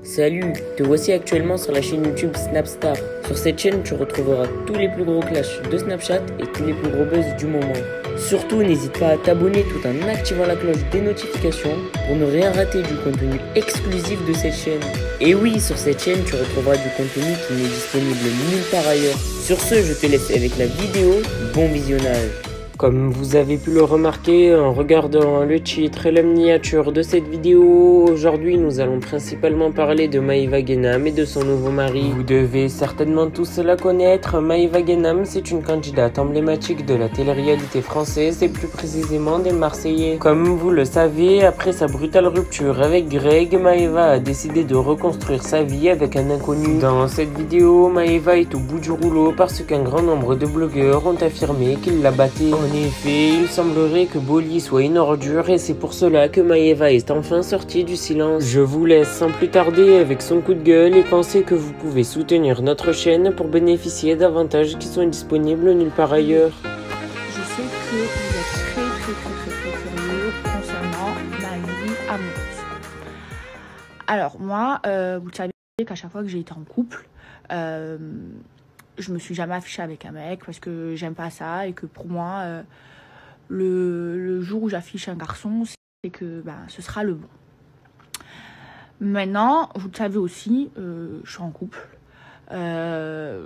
Salut, te voici actuellement sur la chaîne YouTube Snapstar. Sur cette chaîne, tu retrouveras tous les plus gros clashs de Snapchat et tous les plus gros buzz du moment. Surtout, n'hésite pas à t'abonner tout en activant la cloche des notifications pour ne rien rater du contenu exclusif de cette chaîne. Et oui, sur cette chaîne, tu retrouveras du contenu qui n'est disponible nulle part ailleurs. Sur ce, je te laisse avec la vidéo. Bon visionnage. Comme vous avez pu le remarquer en regardant le titre et la miniature de cette vidéo, aujourd'hui nous allons principalement parler de Maeva Guénam et de son nouveau mari. Vous devez certainement tous la connaître. Maeva Guénam, c'est une candidate emblématique de la télé-réalité française et plus précisément des Marseillais. Comme vous le savez, après sa brutale rupture avec Greg, Maeva a décidé de reconstruire sa vie avec un inconnu. Dans cette vidéo, Maeva est au bout du rouleau parce qu'un grand nombre de blogueurs ont affirmé qu'il la battait. En effet, il semblerait que Bolly soit une ordure et c'est pour cela que Maeva est enfin sortie du silence. Je vous laisse sans plus tarder avec son coup de gueule et pensez que vous pouvez soutenir notre chaîne pour bénéficier d'avantages qui sont disponibles nulle part ailleurs. Je sais que vous êtes très curieux concernant ma vie amoureuse. Alors moi, vous savez qu'à chaque fois que j'ai été en couple, je me suis jamais affichée avec un mec parce que j'aime pas ça et que pour moi, le jour où j'affiche un garçon, c'est que ce sera le bon. Maintenant, vous le savez aussi, je suis en couple, je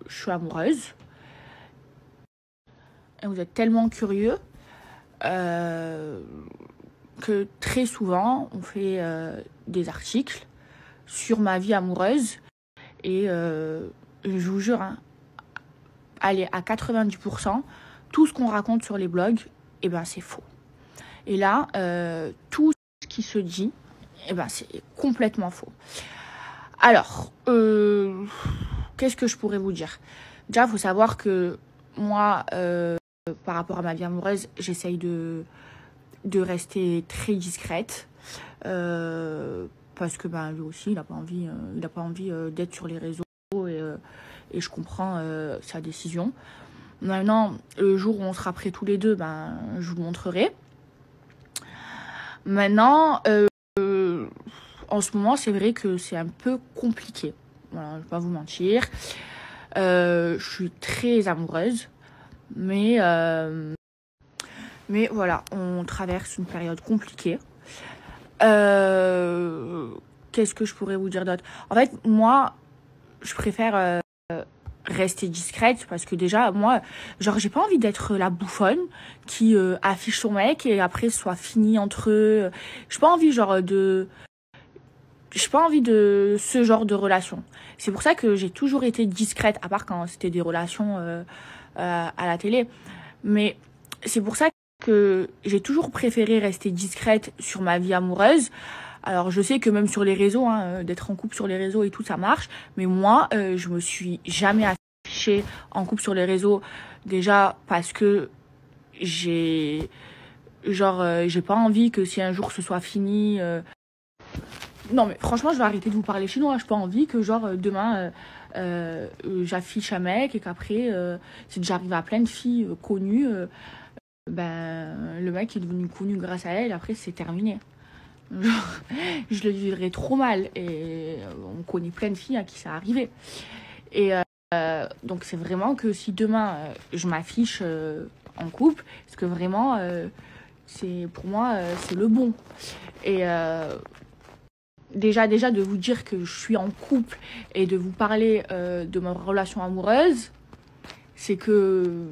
suis amoureuse. Et vous êtes tellement curieux que très souvent, on fait des articles sur ma vie amoureuse et je vous jure, allez, à 90%, tout ce qu'on raconte sur les blogs, c'est faux. Et là, tout ce qui se dit, c'est complètement faux. Alors, qu'est-ce que je pourrais vous dire? Déjà, il faut savoir que moi, par rapport à ma vie amoureuse, j'essaye de rester très discrète. Parce que lui aussi, il n'a pas envie d'être sur les réseaux et je comprends sa décision. Maintenant, le jour où on sera prêts tous les deux, je vous montrerai. Maintenant, en ce moment, c'est vrai que c'est un peu compliqué. Voilà, je ne vais pas vous mentir. Je suis très amoureuse, mais voilà, on traverse une période compliquée. Qu'est-ce que je pourrais vous dire d'autre? En fait, moi, je préfère rester discrète parce que déjà, moi, j'ai pas envie d'être la bouffonne qui affiche son mec et après soit fini entre eux. J'ai pas envie de ce genre de relation. C'est pour ça que j'ai toujours été discrète, à part quand c'était des relations à la télé. Mais c'est pour ça que j'ai toujours préféré rester discrète sur ma vie amoureuse. Alors je sais que même sur les réseaux, d'être en couple sur les réseaux et tout, ça marche. Mais moi, je me suis jamais affichée en couple sur les réseaux. Déjà parce que j'ai pas envie que si un jour ce soit fini... Non mais franchement, je vais arrêter de vous parler chinois. J'ai pas envie que demain j'affiche un mec et qu'après, c'est déjà arrivé à plein de filles connues. Le mec est devenu connu grâce à elle, après c'est terminé. Je le vivrais trop mal et on connaît plein de filles à qui ça arrivé. Et donc c'est vraiment que si demain je m'affiche en couple, parce que vraiment pour moi c'est le bon. Et déjà de vous dire que je suis en couple et de vous parler de ma relation amoureuse, c'est que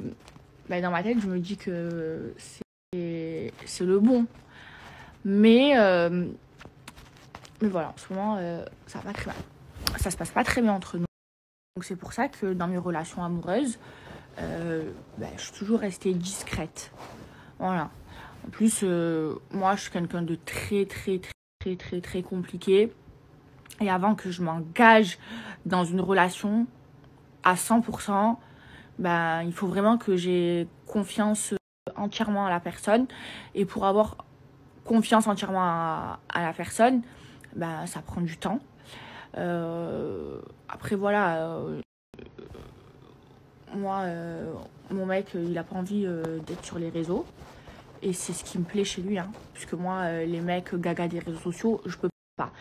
dans ma tête je me dis que c'est le bon. Mais voilà, en ce moment, ça va pas très mal. Ça se passe pas très bien entre nous. Donc c'est pour ça que dans mes relations amoureuses, je suis toujours restée discrète. Voilà. En plus, moi, je suis quelqu'un de très compliqué. Et avant que je m'engage dans une relation à 100%, il faut vraiment que j'ai confiance entièrement à la personne. Et pour avoir confiance entièrement à la personne, ça prend du temps. Après voilà, moi mon mec il a pas envie d'être sur les réseaux et c'est ce qui me plaît chez lui, puisque moi les mecs gaga des réseaux sociaux je peux pas.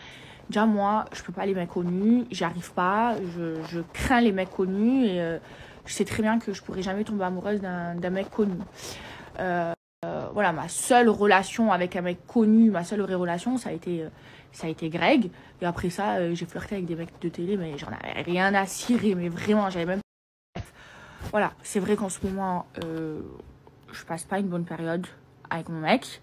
Déjà, moi, je peux pas les mecs connus, j'y arrive pas, je crains les mecs connus et je sais très bien que je pourrais jamais tomber amoureuse d'un mec connu. Voilà, ma seule relation avec un mec connu, ma seule vraie relation, ça a été Greg. Et après ça, j'ai flirté avec des mecs de télé, mais j'en avais rien à cirer, mais vraiment, j'avais même... Voilà, c'est vrai qu'en ce moment, je passe pas une bonne période avec mon mec.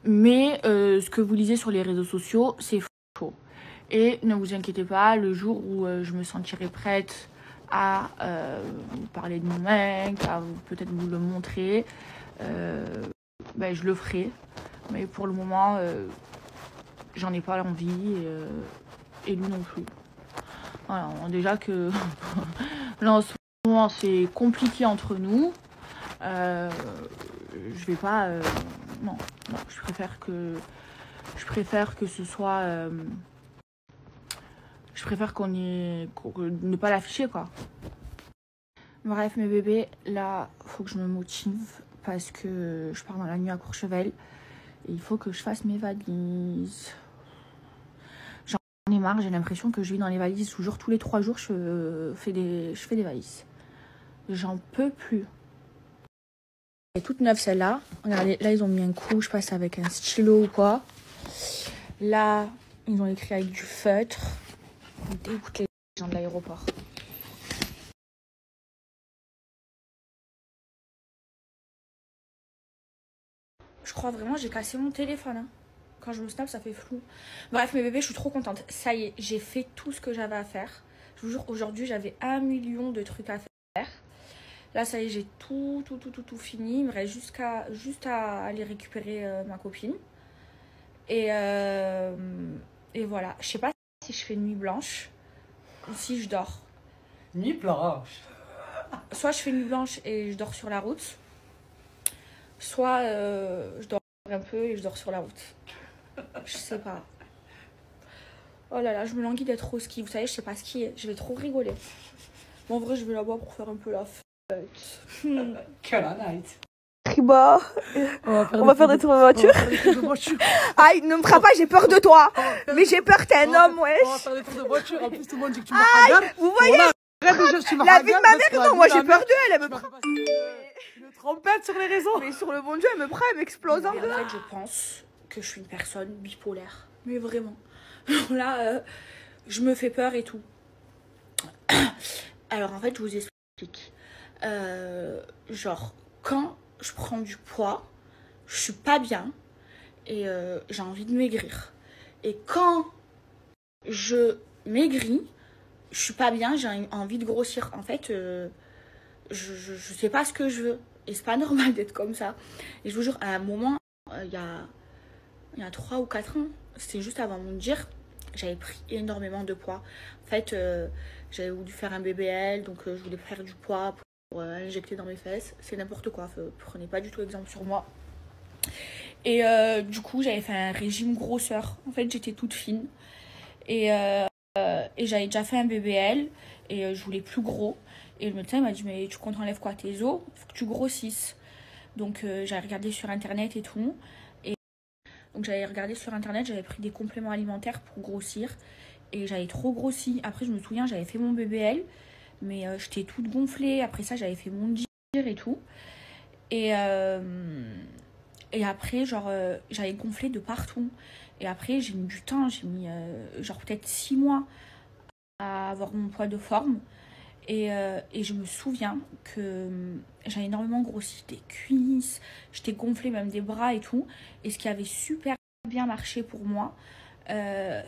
Mais ce que vous lisez sur les réseaux sociaux, c'est faux. Et ne vous inquiétez pas, le jour où je me sentirai prête à vous parler de mon mec, à peut-être vous le montrer, ben, je le ferai. Mais pour le moment, j'en ai pas l'envie et lui non plus. Voilà, déjà que là en ce moment c'est compliqué entre nous. Je vais pas... non, je préfère que ce soit... je préfère ne pas l'afficher, quoi. Bref, mes bébés, là, faut que je me motive parce que je pars dans la nuit à Courchevel et il faut que je fasse mes valises. J'en ai marre, j'ai l'impression que je vis dans les valises toujours tous les 3 jours, je fais des valises. J'en peux plus. Elle est toute neuve celle-là. Regardez, là ils ont mis un coup, je passe avec un stylo ou quoi. Là, ils ont écrit avec du feutre. Ils dégoûtent les gens de l'aéroport. Je crois vraiment j'ai cassé mon téléphone. Hein. Quand je me snap, ça fait flou. Bref, mes bébés, je suis trop contente. Ça y est, j'ai fait tout ce que j'avais à faire. Je vous jure, aujourd'hui, j'avais 1 million de trucs à faire. Là, ça y est, j'ai tout fini. Il me reste juste à aller récupérer ma copine. Et voilà. Je sais pas si je fais nuit blanche ou si je dors. Nuit blanche. Soit je fais nuit blanche et je dors sur la route. Soit je dors un peu et je dors sur la route. Je sais pas. Oh là là, je me languis d'être au ski. Vous savez, je sais pas skier. Je vais trop rigoler. Bon, en vrai, je vais là-bas pour faire un peu la fête. Quelle night. Triba. On va faire des tours de voiture. Aïe, ne me frappe pas, j'ai peur de toi. Mais j'ai peur, t'es un homme, wesh. On va faire des tours de voiture. En plus, tout le monde dit que tu m'as hagar. Vous voyez la vie de ma mère, non, moi j'ai peur d'eux, elle me prend. Une trompette sur les réseaux. Mais sur le bon Dieu, elle me prend, elle m'explose en deux. En fait, je pense que je suis une personne bipolaire. Mais vraiment. Là, je me fais peur et tout. Alors, en fait, je vous explique. Genre, quand je prends du poids, je suis pas bien et j'ai envie de maigrir. Et quand je maigris, je suis pas bien, j'ai envie de grossir. En fait, je sais pas ce que je veux. Et c'est pas normal d'être comme ça. Et je vous jure, à un moment, il y a 3 ou 4 ans, c'était juste avant mon dire, j'avais pris énormément de poids. En fait, j'avais voulu faire un BBL, donc je voulais faire du poids pour injecter dans mes fesses. C'est n'importe quoi, prenez pas du tout exemple sur moi. Et du coup, j'avais fait un régime grosseur. En fait, j'étais toute fine. Et j'avais déjà fait un BBL et je voulais plus gros. Et le médecin m'a dit, mais tu comptes enlèves quoi, tes os? Il faut que tu grossisses. Donc j'avais regardé sur internet et tout. Donc j'avais regardé sur internet, j'avais pris des compléments alimentaires pour grossir. Et j'avais trop grossi. Après je me souviens, j'avais fait mon BBL. Mais j'étais toute gonflée. Après ça, j'avais fait mon dire et tout. Et après, genre, j'avais gonflé de partout. Et après, j'ai mis du temps. J'ai mis genre peut-être 6 mois à avoir mon poids de forme. Et je me souviens que j'avais énormément grossi des cuisses, j'étais gonflée même des bras et tout. Et ce qui avait super bien marché pour moi,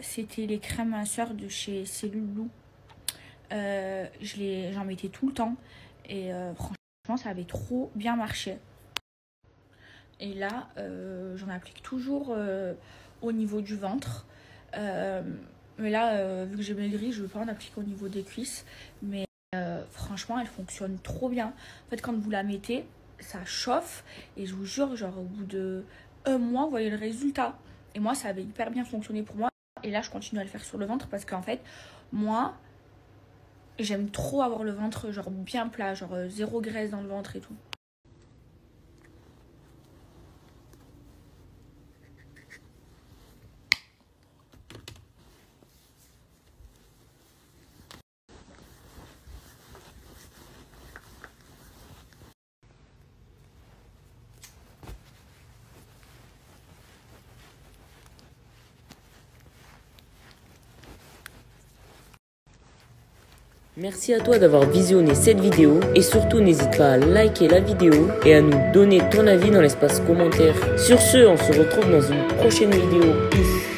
c'était les crèmes minceurs de chez Cellule Blue. J'en mettais tout le temps et franchement ça avait trop bien marché. Et là, j'en applique toujours au niveau du ventre. Mais là, vu que j'ai maigri, je ne veux pas en appliquer au niveau des cuisses. Mais franchement, elle fonctionne trop bien. En fait, quand vous la mettez, ça chauffe. Et je vous jure, genre au bout de 1 mois, vous voyez le résultat. Et moi, ça avait hyper bien fonctionné pour moi. Et là, je continue à le faire sur le ventre parce qu'en fait, moi, j'aime trop avoir le ventre genre bien plat, genre 0 graisse dans le ventre et tout. Merci à toi d'avoir visionné cette vidéo et surtout n'hésite pas à liker la vidéo et à nous donner ton avis dans l'espace commentaire. Sur ce, on se retrouve dans une prochaine vidéo. Peace.